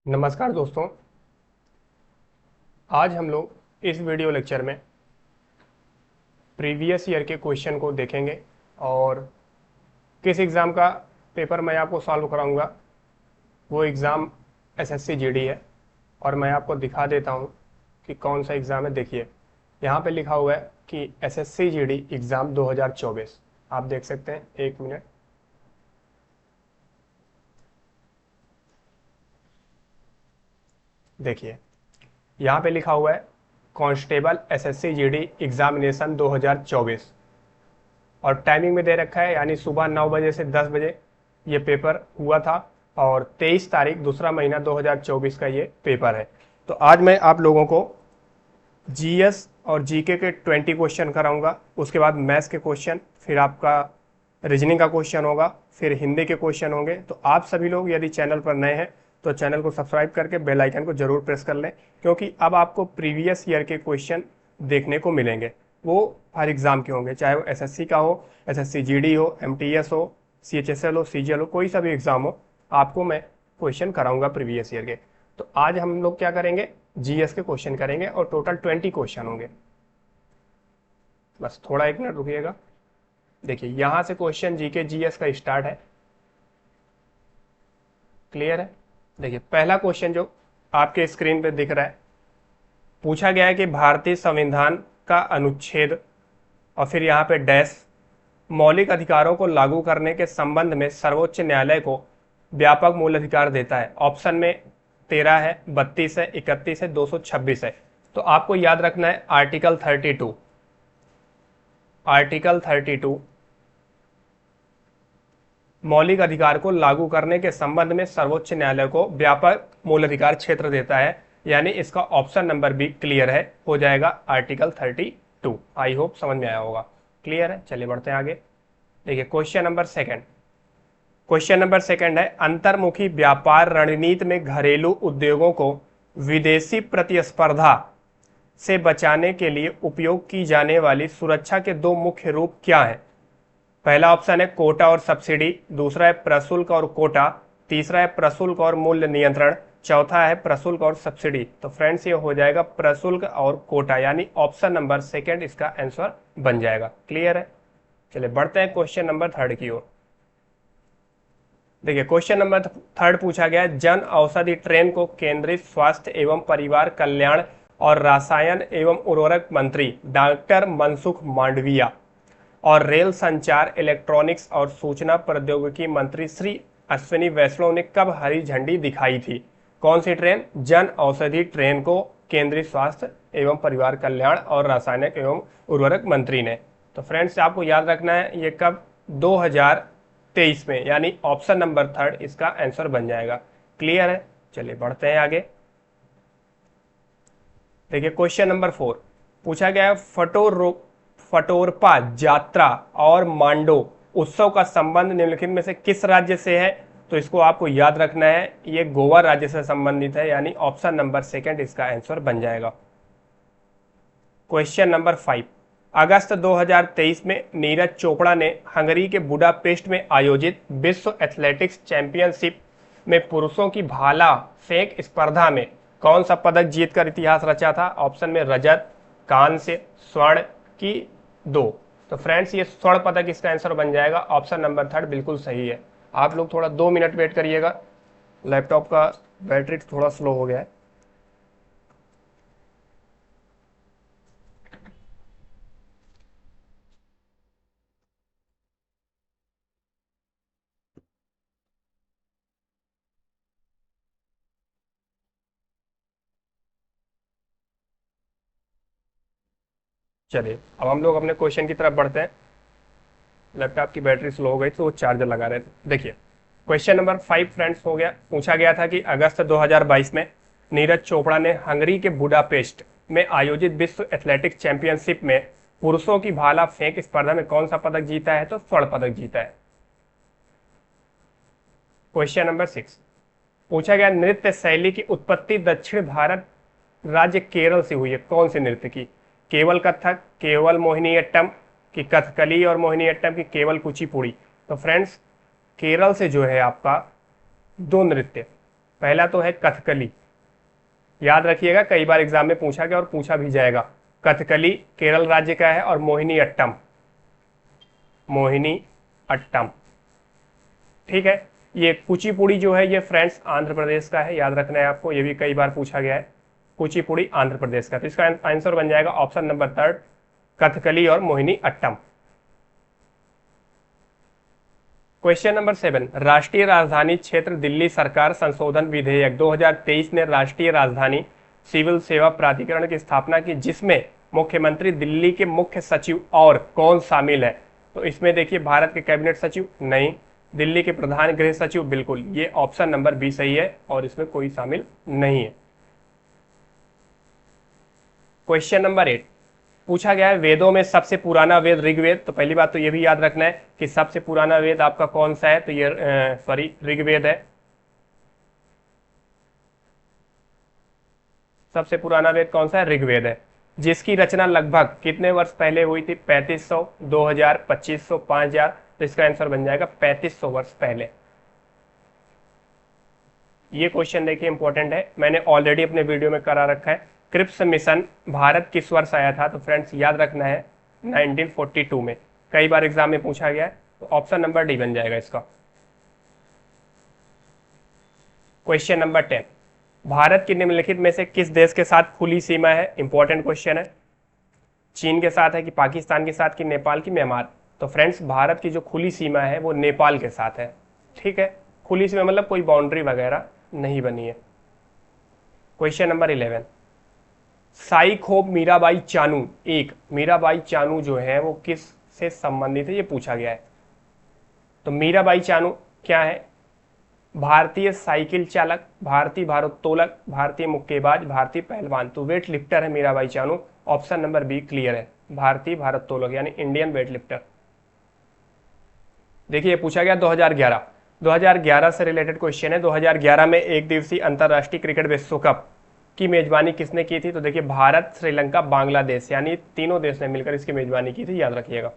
नमस्कार दोस्तों। आज हम लोग इस वीडियो लेक्चर में प्रीवियस ईयर के क्वेश्चन को देखेंगे और किस एग्ज़ाम का पेपर मैं आपको सॉल्व कराऊंगा वो एग्ज़ाम एसएससी जीडी है। और मैं आपको दिखा देता हूं कि कौन सा एग्ज़ाम है। देखिए यहाँ पे लिखा हुआ है कि एसएससी जीडी एग्ज़ाम 2024। आप देख सकते हैं, एक मिनट। देखिए यहाँ पे लिखा हुआ है कांस्टेबल एसएससी जीडी एग्जामिनेशन 2024 और टाइमिंग में दे रखा है, यानी सुबह 9 बजे से 10 बजे ये पेपर हुआ था और 23 तारीख दूसरा महीना 2024 का ये पेपर है। तो आज मैं आप लोगों को जीएस और जीके के 20 क्वेश्चन कराऊंगा, उसके बाद मैथ्स के क्वेश्चन, फिर आपका रीजनिंग का क्वेश्चन होगा, फिर हिंदी के क्वेश्चन होंगे। तो आप सभी लोग यदि चैनल पर नए हैं तो चैनल को सब्सक्राइब करके बेल आइकन को जरूर प्रेस कर लें, क्योंकि अब आपको प्रीवियस ईयर के क्वेश्चन देखने को मिलेंगे। वो हर एग्जाम के होंगे, चाहे वो एसएससी का हो, एसएससी जीडी हो, एमटीएस हो, सीएचएसएल हो, सीजीएल हो, कोई सा भी एग्जाम हो, आपको मैं क्वेश्चन कराऊंगा प्रीवियस ईयर के। तो आज हम लोग क्या करेंगे, जीएस के क्वेश्चन करेंगे और टोटल 20 क्वेश्चन होंगे। बस थोड़ा एक मिनट रुकिएगा। देखिए यहां से क्वेश्चन जीके जीएस का स्टार्ट है। क्लियर है। देखिए पहला क्वेश्चन जो आपके स्क्रीन पे दिख रहा है, पूछा गया है कि भारतीय संविधान का अनुच्छेद और फिर यहाँ पे डैश मौलिक अधिकारों को लागू करने के संबंध में सर्वोच्च न्यायालय को व्यापक मूल अधिकार देता है। ऑप्शन में 13 है, 32 है, 31 है, 226 है। तो आपको याद रखना है आर्टिकल 32। आर्टिकल 32 मौलिक अधिकार को लागू करने के संबंध में सर्वोच्च न्यायालय को व्यापक मूल अधिकार क्षेत्र देता है, यानी इसका ऑप्शन नंबर बी क्लियर है, हो जाएगा आर्टिकल 32। आई होप समझ में आया होगा। क्लियर है, चलिए बढ़ते हैं आगे। देखिए question number second. Question number second है, अंतर्मुखी व्यापार रणनीति में घरेलू उद्योगों को विदेशी प्रतिस्पर्धा से बचाने के लिए उपयोग की जाने वाली सुरक्षा के दो मुख्य रूप क्या हैं? पहला ऑप्शन है कोटा और सब्सिडी, दूसरा है प्रशुल्क और कोटा, तीसरा है प्रशुल्क और मूल्य नियंत्रण, चौथा है प्रशुल्क और सब्सिडी। तो फ्रेंड्स ये हो जाएगा प्रशुल्क और कोटा, यानी ऑप्शन नंबर सेकंड इसका आंसर बन जाएगा। क्लियर है, चलिए बढ़ते हैं क्वेश्चन नंबर थर्ड की ओर। देखिए क्वेश्चन नंबर थर्ड पूछा गया, जन औषधि ट्रेन को केंद्रीय स्वास्थ्य एवं परिवार कल्याण और रसायन एवं उर्वरक मंत्री डॉक्टर मनसुख मांडविया और रेल संचार, इलेक्ट्रॉनिक्स और सूचना प्रौद्योगिकी मंत्री श्री अश्विनी वैष्णव ने कब हरी झंडी दिखाई थी? कौन सी ट्रेन? जन औषधि ट्रेन को केंद्रीय स्वास्थ्य एवं परिवार कल्याण और रासायनिक एवं उर्वरक मंत्री ने। तो फ्रेंड्स आपको याद रखना है ये कब, 2023 में, यानी ऑप्शन नंबर थर्ड इसका आंसर बन जाएगा। क्लियर है, चलिए बढ़ते हैं आगे। देखिए क्वेश्चन नंबर 4 पूछा गया है, फटोरपा यात्रा और मांडो उत्सव का संबंध निम्नलिखित में से किस राज्य से है? तो इसको आपको याद रखना है, ये गोवा राज्य से संबंधित है, यानी ऑप्शन नंबर सेकंड इसका आंसर बन जाएगा। क्वेश्चन नंबर 5, अगस्त 2023 में नीरज चोपड़ा ने हंगरी के बुडापेस्ट में आयोजित विश्व एथलेटिक्स चैंपियनशिप में पुरुषों की भाला फेंक स्पर्धा में कौन सा पदक जीतकर इतिहास रचा था? ऑप्शन में रजत, कांस्य, स्वर्ण की दो। तो फ्रेंड्स ये स्वर्ण पदक इसका आंसर बन जाएगा, ऑप्शन नंबर थर्ड बिल्कुल सही है। आप लोग थोड़ा 2 मिनट वेट करिएगा, लैपटॉप का बैटरी थोड़ा स्लो हो गया है। चलिए अब हम लोग अपने क्वेश्चन की तरफ बढ़ते हैं। लैपटॉप की बैटरी स्लो हो गई तो वो चार्जर लगा रहे थे। देखिए क्वेश्चन नंबर 5 फ्रेंड्स हो गया, पूछा गया था कि अगस्त 2022 में नीरज चोपड़ा ने हंगरी के बुडापेस्ट में आयोजित विश्व एथलेटिक्स चैंपियनशिप में पुरुषों की भाला फेंक स्पर्धा में कौन सा पदक जीता है? तो स्वर्ण पदक जीता है। क्वेश्चन नंबर 6 पूछा गया, नृत्य शैली की उत्पत्ति दक्षिण भारत राज्य केरल से हुई है, कौन से नृत्य की? केवल कथक, केवल मोहिनीअट्टम की कथकली और मोहिनीअट्टम की केवल कुचिपुड़ी। तो फ्रेंड्स केरल से जो है आपका दो नृत्य, पहला तो है कथकली, याद रखिएगा कई बार एग्जाम में पूछा गया और पूछा भी जाएगा। कथकली केरल राज्य का है, और मोहिनी अट्टम, मोहिनी अट्टम, ठीक है। ये कुचिपुड़ी जो है ये फ्रेंड्स आंध्र प्रदेश का है, याद रखना है आपको, ये भी कई बार पूछा गया है, कुचिपुड़ी आंध्र प्रदेश का। तो इसका आंसर बन जाएगा ऑप्शन नंबर 3, कथकली और मोहिनी अट्टम। क्वेश्चन नंबर 7, राष्ट्रीय राजधानी क्षेत्र दिल्ली सरकार संशोधन विधेयक 2023 ने राष्ट्रीय राजधानी सिविल सेवा प्राधिकरण की स्थापना की, जिसमें मुख्यमंत्री दिल्ली के मुख्य सचिव और कौन शामिल है? तो इसमें देखिए भारत के कैबिनेट सचिव नहीं, दिल्ली के प्रधान गृह सचिव बिल्कुल, ये ऑप्शन नंबर बी सही है और इसमें कोई शामिल नहीं है। क्वेश्चन नंबर 8 पूछा गया है वेदों में सबसे पुराना वेद ऋग्वेद। तो पहली बात तो ये भी याद रखना है कि सबसे पुराना वेद आपका कौन सा है, तो ये ऋग्वेद है। सबसे पुराना वेद कौन सा है? ऋग्वेद है, जिसकी रचना लगभग कितने वर्ष पहले हुई थी? 3500, 2000, 2500, 5000। तो इसका आंसर बन जाएगा 3500 वर्ष पहले। ये क्वेश्चन देखिए इंपॉर्टेंट है, मैंने ऑलरेडी अपने वीडियो में करा रखा है। क्रिप्स मिशन भारत किस वर्ष आया था? तो फ्रेंड्स याद रखना है 1942 में, कई बार एग्जाम में पूछा गया है, तो ऑप्शन नंबर डी बन जाएगा इसका। क्वेश्चन नंबर 10, भारत की निम्नलिखित में से किस देश के साथ खुली सीमा है? इंपॉर्टेंट क्वेश्चन है। चीन के साथ है कि पाकिस्तान के साथ कि नेपाल की म्यांमार? तो फ्रेंड्स भारत की जो खुली सीमा है वो नेपाल के साथ है, ठीक है। खुली सीमा मतलब कोई बाउंड्री वगैरह नहीं बनी है। क्वेश्चन नंबर 11, साई खोप मीराबाई चानू, एक मीराबाई चानू जो है वो किस से संबंधित है, ये पूछा गया है। तो मीराबाई चानू क्या है? भारतीय साइकिल चालक, भारतीय भारोत्तोलक, भारतीय मुक्केबाज, भारतीय पहलवान। तो वेट लिफ्टर है Mirabai Chanu, option number B clear है, भारतीय भारोत्तोलक यानी इंडियन वेट लिफ्टर। देखिए पूछा गया 2011 से रिलेटेड क्वेश्चन है। 2011 में एक दिवसीय अंतरराष्ट्रीय क्रिकेट विश्व कप की मेजबानी किसने की थी? तो देखिए भारत, श्रीलंका, बांग्लादेश, यानी तीनों देश ने मिलकर इसकी मेजबानी की थी, याद रखिएगा।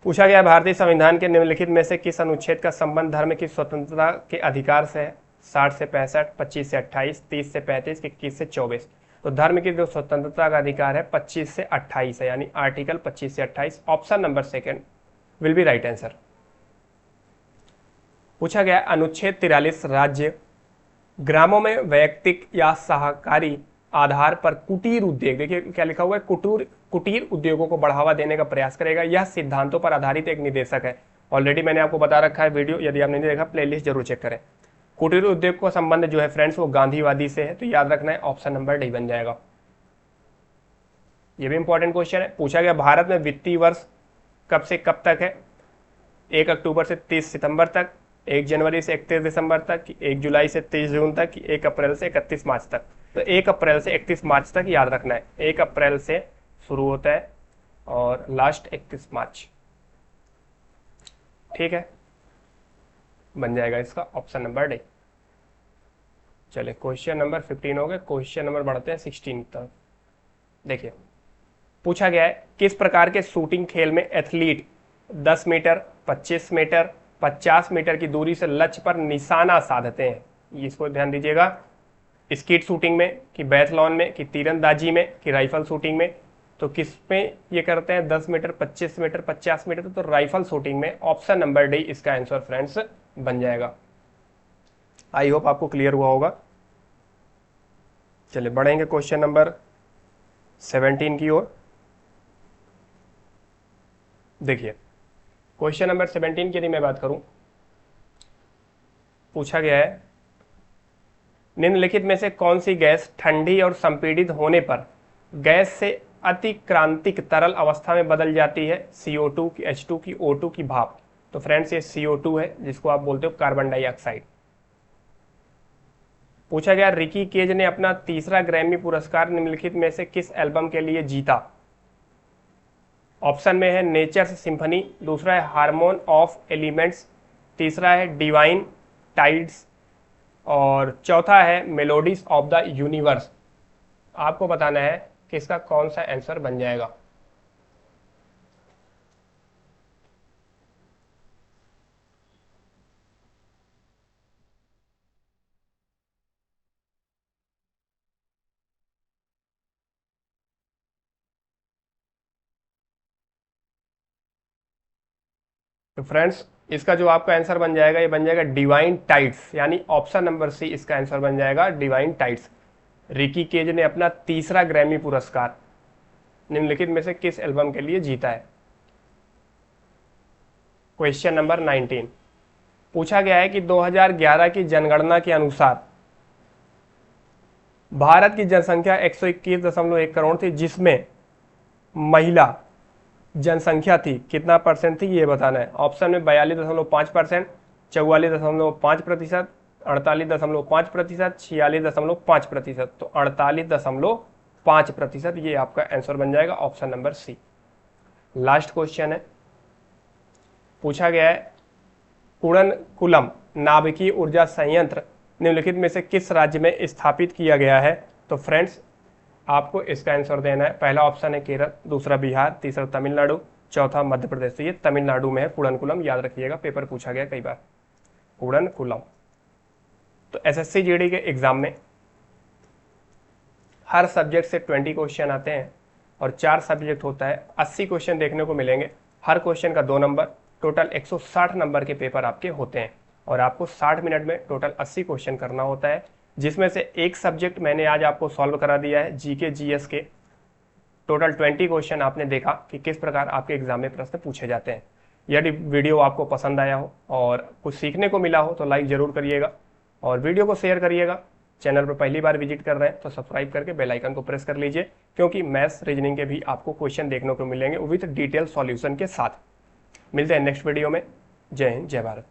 पूछा गया भारतीय संविधान के निम्नलिखित में से किस अनुच्छेद का संबंध धर्म की स्वतंत्रता के अधिकार से है? 60 से 65, 25 से 28, 30 से 35, 21 से 24। तो धर्म की जो स्वतंत्रता का अधिकार है 25 से 28 है, यानी आर्टिकल 25 से 28, option number 2 will be right answer. पूछा गया अनुच्छेद 43 राज्य ग्रामों में वैयक्तिक या सहकारी आधार पर कुटीर उद्योग, देखिए क्या लिखा हुआ है, कुटीर उद्योगों को बढ़ावा देने का प्रयास करेगा। यह सिद्धांतों पर आधारित एक निदेशक है। ऑलरेडी मैंने आपको बता रखा है वीडियो, यदि आपने नहीं देखा प्लेलिस्ट जरूर चेक करें। कुटीर उद्योग का संबंध जो है फ्रेंड्स वो गांधीवादी से है, तो याद रखना है ऑप्शन नंबर डी बन जाएगा। ये भी इंपॉर्टेंट क्वेश्चन है। पूछा गया भारत में वित्तीय वर्ष कब से कब तक है? 1 अक्टूबर से 30 सितंबर तक, 1 जनवरी से 31 दिसंबर तक, 1 जुलाई से 30 जून तक, 1 अप्रैल से 31 मार्च तक। तो 1 अप्रैल से 31 मार्च तक याद रखना है, 1 अप्रैल से शुरू होता है और लास्ट 31 मार्च, ठीक है, बन जाएगा इसका ऑप्शन नंबर डी। चलिए क्वेश्चन नंबर 15 हो गया, क्वेश्चन नंबर बढ़ते हैं 16 तक। देखिए पूछा गया है किस प्रकार के शूटिंग खेल में एथलीट 10 मीटर, 25 मीटर, 50 मीटर की दूरी से लक्ष्य पर निशाना साधते हैं? इसको ध्यान दीजिएगा। स्कीट शूटिंग में, कि बैथलॉन में, कि तीरंदाजी में, कि राइफल शूटिंग में? तो किस में ये करते हैं? 10 मीटर, 25 मीटर, 50 मीटर, तो राइफल शूटिंग में, ऑप्शन नंबर डी इसका आंसर फ्रेंड्स बन जाएगा। आई होप आपको क्लियर हुआ होगा। चलिए बढ़ेंगे क्वेश्चन नंबर 17 की ओर। देखिए क्वेश्चन नंबर 17 की यदि मैं बात करूं, पूछा गया है निम्नलिखित में से कौन सी गैस ठंडी और संपीड़ित होने पर गैस से अतिक्रांतिक तरल अवस्था में बदल जाती है? CO2 की, H2 की, O2 की, भाप? तो फ्रेंड्स ये CO2 है, जिसको आप बोलते हो कार्बन डाइऑक्साइड। पूछा गया रिकी केज ने अपना तीसरा ग्रैमी पुरस्कार निम्नलिखित में से किस एल्बम के लिए जीता? ऑप्शन में है नेचर्स सिम्फनी, दूसरा है हार्मोन ऑफ एलिमेंट्स, तीसरा है डिवाइन टाइड्स और चौथा है मेलोडीज ऑफ द यूनिवर्स। आपको बताना है कि इसका कौन सा आंसर बन जाएगा। तो फ्रेंड्स इसका जो आपका आंसर बन जाएगा, ये बन जाएगा डिवाइन टाइट्स, यानी ऑप्शन नंबर सी इसका आंसर बन जाएगा डिवाइन टाइट्स। रिकी केज ने अपना तीसरा ग्रैमी पुरस्कार निम्नलिखित में से किस एल्बम के लिए जीता है? क्वेश्चन नंबर 19 पूछा गया है कि 2011 की जनगणना के अनुसार भारत की जनसंख्या 121.1 करोड़ थी, जिसमें महिला जनसंख्या थी कितना परसेंट थी ये बताना है। ऑप्शन में 42.5%, 44.5%, 48.5%, 46.5%। तो 48.5% ये आपका आंसर बन जाएगा option number C. Last question है, पूछा गया है कुड़नकुलम नाभिकीय ऊर्जा संयंत्र निम्नलिखित में से किस राज्य में स्थापित किया गया है? तो फ्रेंड्स आपको इसका आंसर देना है। पहला ऑप्शन है केरल, दूसरा बिहार, तीसरा तमिलनाडु, चौथा मध्य प्रदेश। तो ये तमिलनाडु में है कुड़नकुलम, याद रखिएगा, पेपर पूछा गया कई बार कुड़नकुलम। तो एसएससी जीडी के एग्जाम में हर सब्जेक्ट से 20 क्वेश्चन आते हैं और 4 सब्जेक्ट होता है, 80 क्वेश्चन देखने को मिलेंगे। हर क्वेश्चन का 2 नंबर, टोटल 160 नंबर के पेपर आपके होते हैं और आपको 60 मिनट में टोटल 80 क्वेश्चन करना होता है, जिसमें से एक सब्जेक्ट मैंने आज आपको सॉल्व करा दिया है जीके जीएस के। टोटल 20 क्वेश्चन आपने देखा कि किस प्रकार आपके एग्जाम में प्रश्न पूछे जाते हैं। यदि वीडियो आपको पसंद आया हो और कुछ सीखने को मिला हो तो लाइक जरूर करिएगा और वीडियो को शेयर करिएगा। चैनल पर पहली बार विजिट कर रहे हैं तो सब्सक्राइब करके बेल आइकन को प्रेस कर लीजिए, क्योंकि मैथ्स रीजनिंग के भी आपको क्वेश्चन देखने को मिलेंगे विद डिटेल सॉल्यूशन के साथ। मिलते हैं नेक्स्ट वीडियो में। जय हिंद, जय भारत।